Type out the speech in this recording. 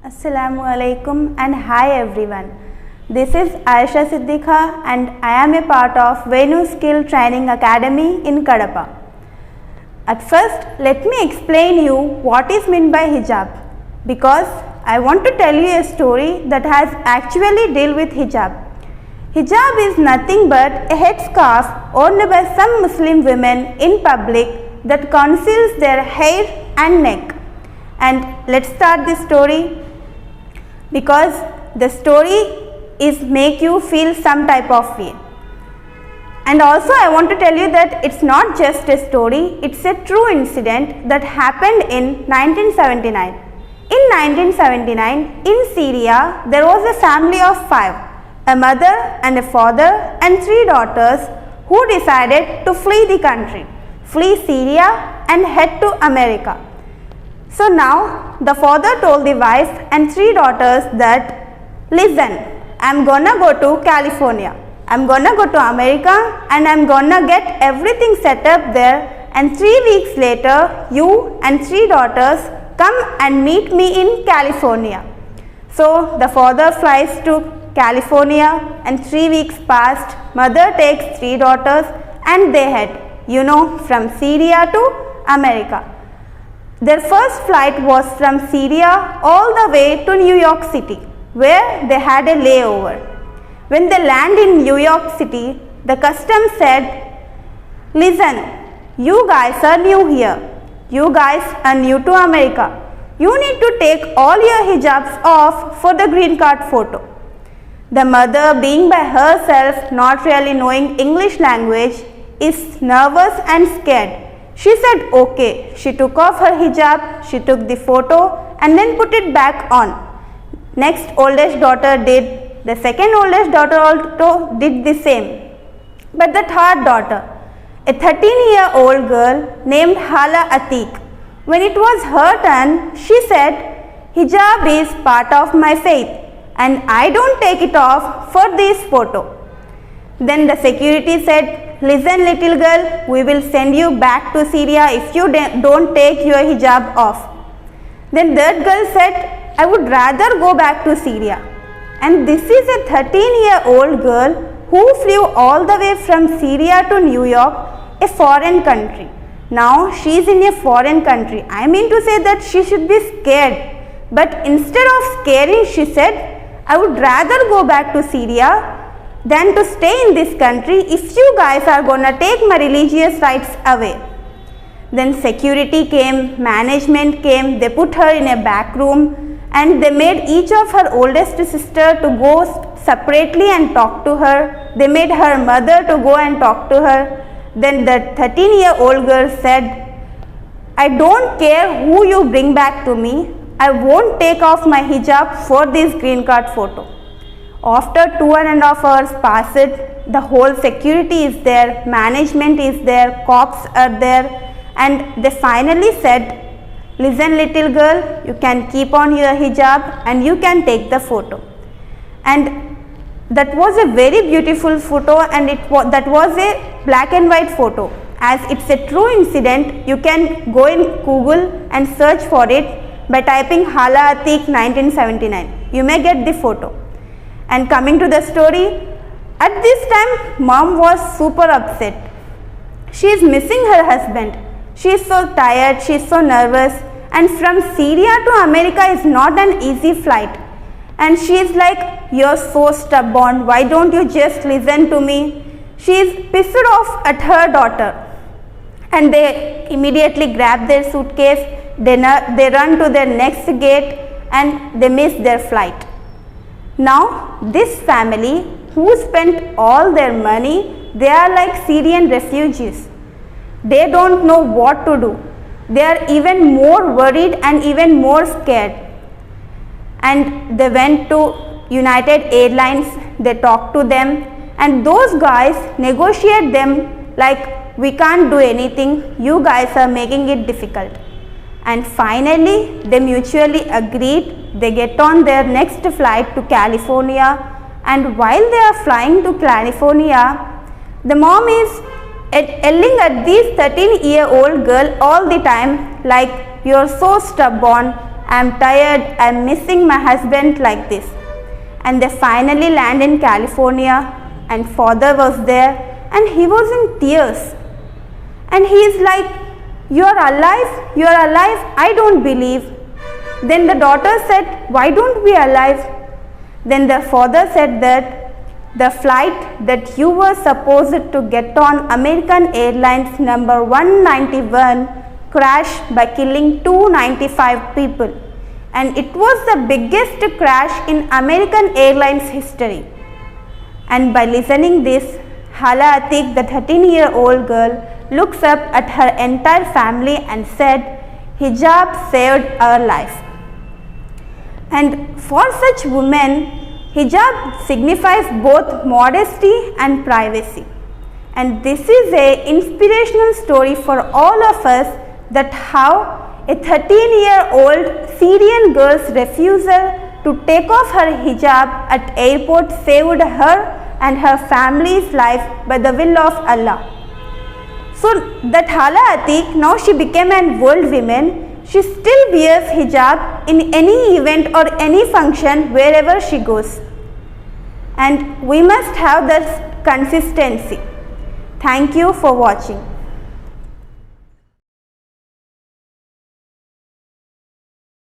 Assalamu alaikum and hi everyone. This is Aisha Siddiqa and I am a part of Venu Skill Training Academy in Kadapa. At first, let me explain you what is meant by hijab, because I want to tell you a story that has actually deal with hijab. Hijab is nothing but a headscarf worn by some Muslim women in public that conceals their hair and neck. And let's start this story, because the story is make you feel some type of way. And also I want to tell you that it's not just a story, it's a true incident that happened in 1979. In 1979, in Syria, there was a family of 5, a mother and a father and 3 daughters who decided to flee the country, flee Syria and head to America. So now the father told the wife and 3 daughters that, listen, I'm gonna go to California, I'm gonna go to America and I'm gonna get everything set up there, and 3 weeks later you and 3 daughters come and meet me in California. So the father flies to California and 3 weeks passed, mother takes 3 daughters and they head, from Syria to America. Their first flight was from Syria all the way to New York City, where they had a layover. When they land in New York City, the customs said, listen, you guys are new here. You guys are new to America. You need to take all your hijabs off for the green card photo. The mother, being by herself, not really knowing English language, is nervous and scared. She said okay. She took off her hijab, she took the photo and then put it back on. Next oldest daughter did, the second oldest daughter also did the same. But the third daughter, a 13-year-old girl named Hala Atiq, when it was her turn, she said, hijab is part of my faith and I don't take it off for this photo. Then the security said, listen little girl, we will send you back to Syria if you don't take your hijab off. Then that girl said, I would rather go back to Syria. And this is a 13-year-old girl who flew all the way from Syria to New York, a foreign country. Now she is in a foreign country. I mean to say that she should be scared. But instead of scaring, she said, I would rather go back to Syria than to stay in this country if you guys are gonna take my religious rights away. Then security came, management came, they put her in a back room and they made each of her oldest sister to go separately and talk to her. They made her mother to go and talk to her. Then the 13-year-old girl said, I don't care who you bring back to me, I won't take off my hijab for this green card photo. After 2.5 hours passed, the whole security is there, management is there, cops are there, and they finally said, listen little girl, you can keep on your hijab and you can take the photo. And that was a very beautiful photo, and that was a black and white photo. As it's a true incident, you can go in Google and search for it by typing Hala Atiq 1979. You may get the photo. And coming to the story, at this time mom was super upset. She is missing her husband. She is so tired, she is so nervous, and from Syria to America is not an easy flight. And she is like, you're so stubborn, why don't you just listen to me? She is pissed off at her daughter. And they immediately grab their suitcase, they run to their next gate and they miss their flight. Now this family who spent all their money, they are like Syrian refugees. They don't know what to do. They are even more worried and even more scared. And they went to United Airlines, they talked to them, and those guys negotiate them like, we can't do anything, you guys are making it difficult. And finally they mutually agreed. They get on their next flight to California, and while they are flying to California, the mom is yelling at this 13-year-old girl all the time like, you're so stubborn, I'm tired, I'm missing my husband, like this. And they finally land in California, and father was there and he was in tears. And he is like, you're alive, I don't believe. Then the daughter said, why don't we alive? Then the father said that the flight that you were supposed to get on, American Airlines number 191, crashed by killing 295 people. And it was the biggest crash in American Airlines history. And by listening this, Hala Atiq, the 13-year-old girl, looks up at her entire family and said, hijab saved our life. And for such women, hijab signifies both modesty and privacy. And this is an inspirational story for all of us, that how a 13-year-old Syrian girl's refusal to take off her hijab at airport saved her and her family's life by the will of Allah. So that Hala Atiq, now she became an world woman. She still wears hijab in any event or any function wherever she goes. And we must have that consistency. Thank you for watching.